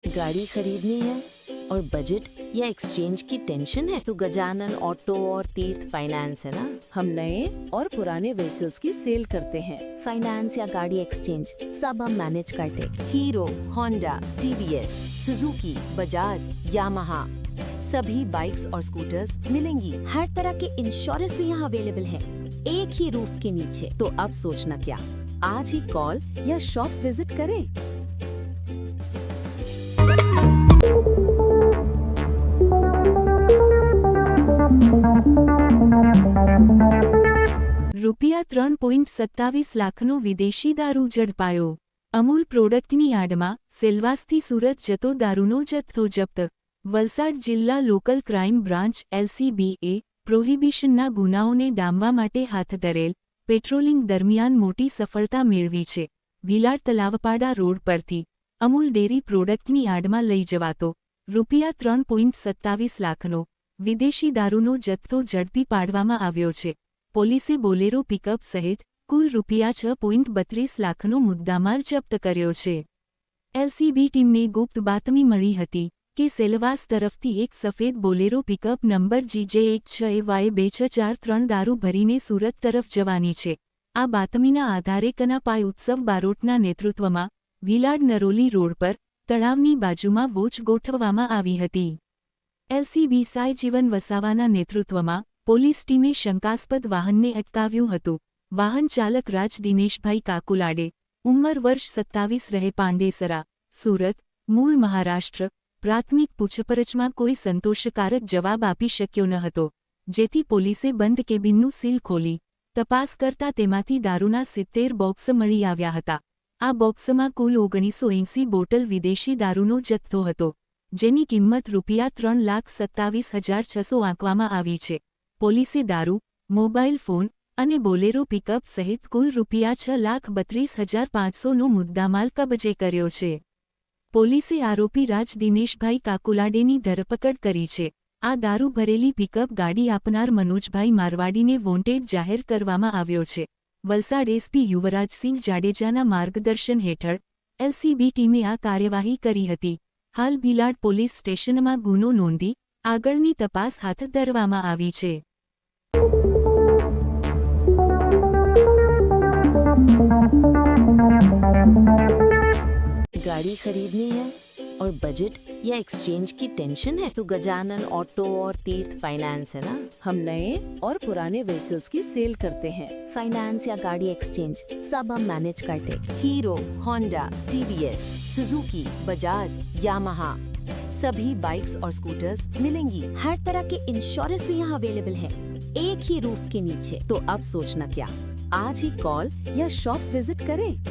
गाड़ी खरीदनी है और बजट या एक्सचेंज की टेंशन है तो गजानन ऑटो और तीर्थ फाइनेंस है ना। हम नए और पुराने व्हीकल्स की सेल करते हैं। फाइनेंस या गाड़ी एक्सचेंज सब हम मैनेज करते। Hero, Honda, TVS, Suzuki, Bajaj, Yamaha सभी बाइक्स और स्कूटर्स मिलेंगी। हर तरह के इंश्योरेंस भी यहाँ अवेलेबल है, एक ही रूफ के नीचे। तो अब सोचना क्या, आज ही कॉल या शॉप विजिट करें। રૂપિયા 3.27 લાખનો વિદેશી દારૂ ઝડપાયો. અમૂલ પ્રોડક્ટની આડમાં સેલવાસથી સુરત જતો દારૂનો જથ્થો જપ્ત. વલસાડ જિલ્લા લોકલ ક્રાઇમ બ્રાન્ચ LCBએ પ્રોહિબિશનના ગુનાઓને ડામવા માટે હાથ ધરેલ પેટ્રોલિંગ દરમિયાન મોટી સફળતા મેળવી છે. ભીલાડ તલાવપાડા રોડ પરથી અમૂલ ડેરી પ્રોડક્ટની આડમાં લઈ જવાતો રૂપિયા 3.27 લાખનો વિદેશી દારૂનો જથ્થો ઝડપી પાડવામાં આવ્યો છે. પોલીસે બોલેરો પિકઅપ સહિત કુલ રૂપિયા 6.32 લાખનો મુદ્દામાલ જપ્ત કર્યો છે. LCB ટીમને ગુપ્ત બાતમી મળી હતી કે સેલવાસ તરફથી એક સફેદ બોલેરો પિકઅપ નંબર GJ16Y2643 દારૂ ભરીને સુરત તરફ જવાની છે. આ બાતમીના આધારે કનાપાય ઉત્સવ બારોટના નેતૃત્વમાં ભીલાડ નરોલી રોડ પર તળાવની બાજુમાં વોચ ગોઠવવામાં આવી હતી. LCB સાય જીવન વસાવાના નેતૃત્વમાં પોલીસ ટીમે શંકાસ્પદ વાહનને અટકાવ્યું હતું. વાહન ચાલક રાજ દિનેશભાઈ કાકુલાડે, ઉંમર વર્ષ 27, રહે પાંડેસરા, સુરત, મૂળ મહારાષ્ટ્ર. પ્રાથમિક પૂછપરછમાં કોઈ સંતોષકારક જવાબ આપી શક્યો ન હતો, જેથી પોલીસે બંધ કેબિનનું સીલ ખોલી તપાસ કરતા તેમાંથી દારૂના 70 બોક્સ મળી આવ્યા હતા. આ બોક્સમાં કુલ 1980 બોટલ વિદેશી દારૂનો જથ્થો હતો, જેની કિંમત રૂપિયા 3,27,600 આંકવામાં આવી છે. પોલીસે દારૂ, મોબાઈલ ફોન અને બોલેરો પિકઅપ સહિત કુલ રૂપિયા 6,32,500નો મુદ્દામાલ કબજે કર્યો છે. પોલીસે આરોપી રાજ દિનેશભાઈ કાકુલાડેની ધરપકડ કરી છે. આ દારૂ ભરેલી પિકઅપ ગાડી આપનાર મનોજભાઈ મારવાડીને વોન્ટેડ જાહેર કરવામાં આવ્યો છે. વલસાડ SP યુવરાજસિંહ જાડેજાના માર્ગદર્શન હેઠળ LCB ટીમે આ કાર્યવાહી કરી હતી. હાલ ભીલાડ પોલીસ સ્ટેશનમાં ગુનો નોંધી આગળની તપાસ હાથ ધરવામાં આવી છે. गाड़ी खरीदनी है और बजट या एक्सचेंज की टेंशन है तो गजानन ऑटो और तीर्थ फाइनेंस है ना। हम नए और पुराने व्हीकल्स की सेल करते हैं। फाइनेंस या गाड़ी एक्सचेंज सब हम मैनेज करते। Hero, Honda, TVS, Suzuki, Bajaj, Yamaha सभी बाइक्स और स्कूटर्स मिलेंगी। हर तरह के इंश्योरेंस भी यहाँ अवेलेबल है, एक ही रूफ के नीचे। तो अब सोचना क्या, आज ही कॉल या शॉप विजिट करें।